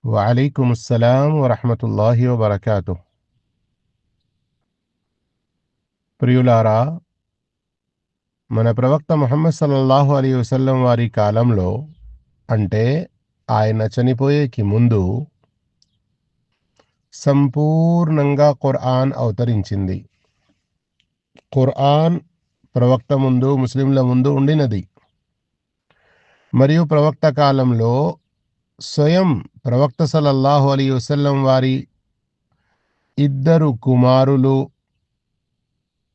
వఅలైకుం అస్సలాం వరహ్మతుల్లాహి వబరకాతుహ్. ప్రియులారా, మన ప్రవక్త ముహమ్మద్ సల్లల్లాహు అలైహి వసల్లం వారి కాలంలో, అంటే ఆయన చనిపోయేకి ముందు సంపూర్ణంగా ఖురాన్ అవతరించింది. ఖురాన్ ప్రవక్త ముందు, ముస్లింల ముందు ఉండినది. మరియు ప్రవక్త కాలంలో స్వయం ప్రవక్త సల్లల్లాహు అలైహి వసల్లం వారి ఇద్దరు కుమారులు,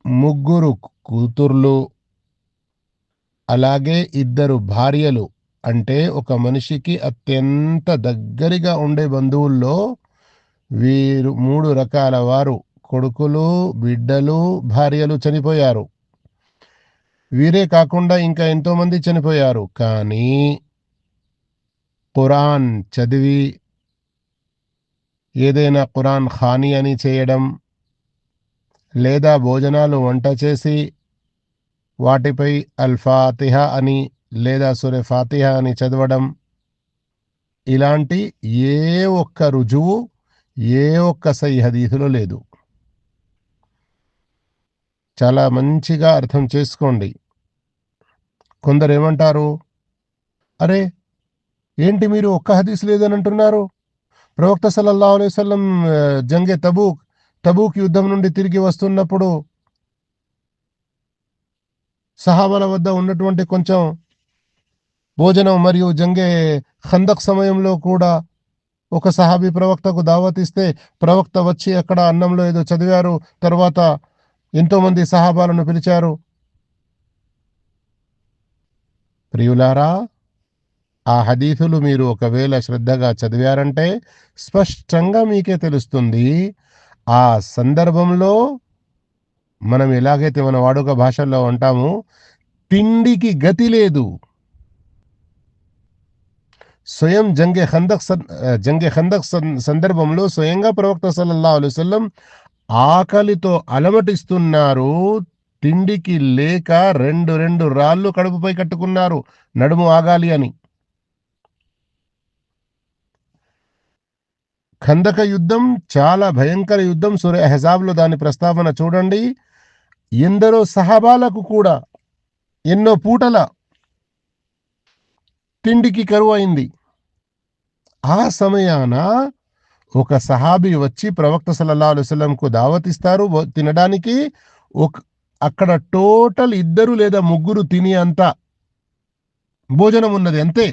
ముగ్గురు కూతుర్లు, అలాగే ఇద్దరు భార్యలు, అంటే ఒక మనిషికి అత్యంత దగ్గరగా ఉండే బంధువుల్లో వీరు మూడు రకాల వారు, కొడుకులు, బిడ్డలు, భార్యలు చనిపోయారు. వీరే కాకుండా ఇంకా ఎంతో మంది చనిపోయారు. కానీ ఖురాన్ చదివి ఏదైనా ఖురాన్ ఖానీ అని చేయడం, లేదా భోజనాలు వంట చేసి వాటిపై అల్ ఫాతిహా అని లేదా సూరే ఫాతిహా అని చదవడం, ఇలాంటి ఏ ఒక్క రుజువు, ఏ ఒక్క సహీ హదీసులో లేదు. చాలా మంచిగా అర్థం చేసుకోండి. కొందరు ఏమంటారు, అరే ఏంటి మీరు ఒక్క హదీస్ లేదని అంటున్నారు? ప్రవక్త సల్లల్లాహు అలైహి వసల్లం జంగే తబూక్ యుద్ధం నుండి తిరిగి వస్తున్నప్పుడు సహాబాల వద్ద ఉన్నటువంటి కొంచెం భోజనం మరియు జంగే ఖందక్ సమయంలో కూడా ఒక సహాబీ ప్రవక్తకు దావత్ ఇస్తే ప్రవక్త వచ్చి అక్కడ అన్నంలో ఏదో చదివారు, తర్వాత ఎంతో మంది సహాబాలను పిలిచారు. ప్రియులారా, ఆ హదీసులు మీరు ఒకవేళ శ్రద్ధగా చదివారంటే స్పష్టంగా మీకే తెలుస్తుంది. ఆ సందర్భంలో మనం ఎలాగైతే మన వాడుక భాషల్లో అంటాము, తిండికి గతి లేదు. స్వయం జంగే ఖందక్ సందర్భంలో స్వయంగా ప్రవక్త సల్లల్లాహు అలైహి వసల్లం ఆకలితో అలమటిస్తున్నారు. తిండికి లేక రెండు రెండు రాళ్ళు కడుపుపై కట్టుకున్నారు, నడుము ఆగాలి అని. ఖందక యుద్ధం చాలా భయంకర యుద్ధం. సూరా అహ్జాబ్లో దాని ప్రస్తావన చూడండి. ఎందరో సహాబాలకు కూడా ఎన్నో పూటల తిండికి కరువు అయింది. ఆ సమయాన ఒక సహాబీ వచ్చి ప్రవక్త సల్లల్లాహు అలైహి వసల్లంకు దావత్ ఇస్తారు తినడానికి. ఒక అక్కడ టోటల్ ఇద్దరు లేదా ముగ్గురు తిని అంత భోజనం ఉన్నది అంతే.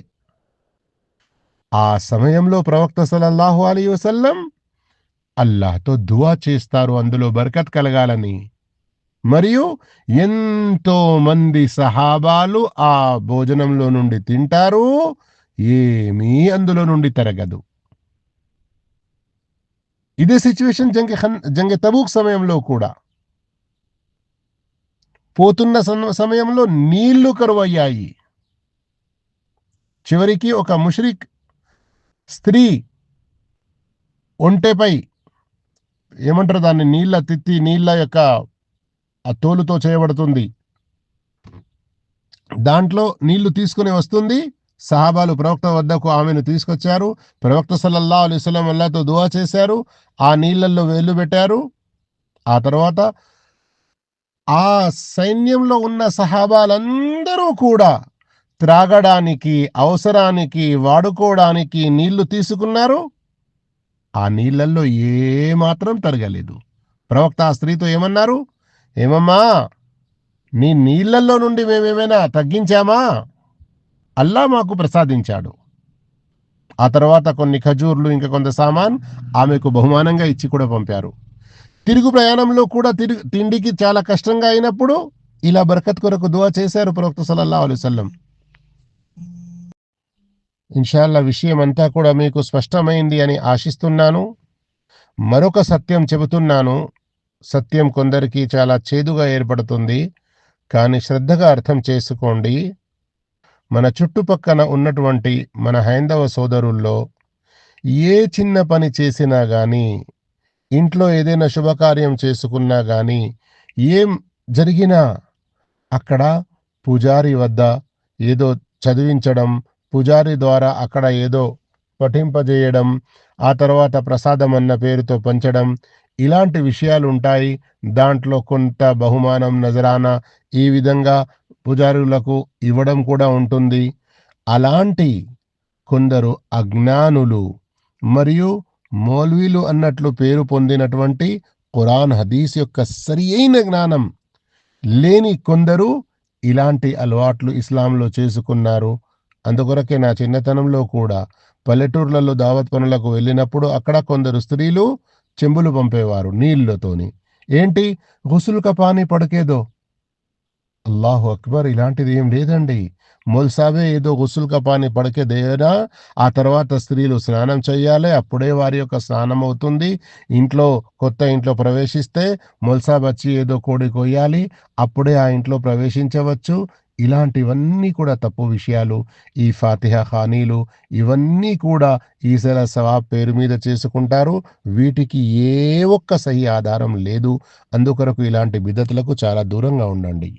ఆ సమయంలో ప్రవక్త సల్లల్లాహు అలైహి వసల్లం అల్లాహ్తో దువా చేస్తారు అందులో బరకత్ కలగాలని. మరియు ఎంతో మంది సహాబాలు ఆ భోజనంలో నుండి తింటారు, ఏమీ అందులో నుండి తరగదు. ఇదే సిచ్యువేషన్ జంగే తబూక్ సమయంలో కూడా. పోతున్న సమయంలో నీళ్లు కరువయ్యాయి. చివరికి ఒక ముష్రిక్ స్త్రీ ఒంటెపై, ఏమంటారు దాన్ని, నీళ్ల యొక్క ఆ తోలుతో చేయబడుతుంది, దాంట్లో నీళ్లు తీసుకుని వస్తుంది. సహాబాలు ప్రవక్త వద్దకు ఆమెను తీసుకొచ్చారు. ప్రవక్త సల్లల్లాహు అలైహి వసల్లం అల్లాహ్తో దువా చేశారు, ఆ నీళ్లలో వేళ్ళు పెట్టారు. ఆ తర్వాత ఆ సైన్యంలో ఉన్న సహాబాలందరూ కూడా త్రాగడానికి, అవసరానికి, వాడుకోవడానికి నీళ్లు తీసుకున్నారు. ఆ నీళ్లల్లో ఏ మాత్రం తరగలేదు. ప్రవక్త ఆ స్త్రీతో ఏమన్నారు, ఏమమ్మా, నీ నీళ్లలో నుండి మేమేమైనా తగ్గించామా? అల్లా మాకు ప్రసాదించాడు. ఆ తర్వాత కొన్ని ఖజూర్లు, ఇంకా కొంత సామాన్ ఆమెకు బహుమానంగా ఇచ్చి కూడా పంపారు. తిరుగు ప్రయాణంలో కూడా తిండికి చాలా కష్టంగా అయినప్పుడు ఇలా బరకత్ కొరకు దువా చేశారు ప్రవక్త సల్లల్లాహు అలైహి వసల్లం. ఇన్షాల్లా విషయం అంతా కూడా మీకు స్పష్టమైంది అని ఆశిస్తున్నాను. మరొక సత్యం చెబుతున్నాను. సత్యం కొందరికి చాలా చేదుగా ఏర్పడుతుంది, కానీ శ్రద్ధగా అర్థం చేసుకోండి. మన చుట్టుపక్కన ఉన్నటువంటి మన హైందవ సోదరుల్లో ఏ చిన్న పని చేసినా గానీ, ఇంట్లో ఏదైనా శుభకార్యం చేసుకున్నా గానీ, ఏం జరిగినా అక్కడ పూజారి వద్ద ఏదో చదివించడం, పూజారి ద్వారా అక్కడ ఏదో పఠింపజేయడం, ఆ తర్వాత ప్రసాదం అన్న పేరుతో పంచడం, ఇలాంటి విషయాలు ఉంటాయి. దాంట్లో కొంత బహుమానం, నజరానా ఈ విధంగా పుజారులకు ఇవ్వడం కూడా ఉంటుంది. అలాంటి కొందరు అజ్ఞానులు మరియు మౌల్వీలు అన్నట్లు పేరు పొందినటువంటి ఖురాన్ హదీస్ యొక్క సరి అయిన జ్ఞానం లేని కొందరు ఇలాంటి అలవాట్లు ఇస్లాంలో చేసుకున్నారు. అందుకొరకే నా చిన్నతనంలో కూడా పల్లెటూర్లలో దావత్ పనులకు వెళ్ళినప్పుడు అక్కడ కొందరు స్త్రీలు చెంబులు పంపేవారు నీళ్ళతోని. ఏంటి, గుసుల్ కా పానీ పడకేదో. అల్లాహు అక్బర్! ఇలాంటిది ఏం లేదండి. మొల్సాబే ఏదో గుస్సుల్ కా పానీ పడకే దేనా, ఆ తర్వాత స్త్రీలు స్నానం చేయాలి. అప్పుడే వారి యొక్క స్నానం అవుతుంది. ఇంట్లో కొత్త ఇంట్లో ప్రవేశిస్తే మొల్సాబ్ వచ్చి ఏదో కోడి కొయ్యాలి. అప్పుడే ఆ ఇంట్లో ప్రవేశించవచ్చు. ఇలాంటివన్నీ కూడా తప్పు విషయాలు. ఈ ఫాతిహా ఖానీలు ఇవన్నీ కూడా ఈసల సవాబ్ పేరు మీద చేసుకుంటారు. వీటికి ఏ ఒక్క సహీ ఆధారం లేదు. అందుకొరకు ఇలాంటి బిదతులకు చాలా దూరంగా ఉండండి.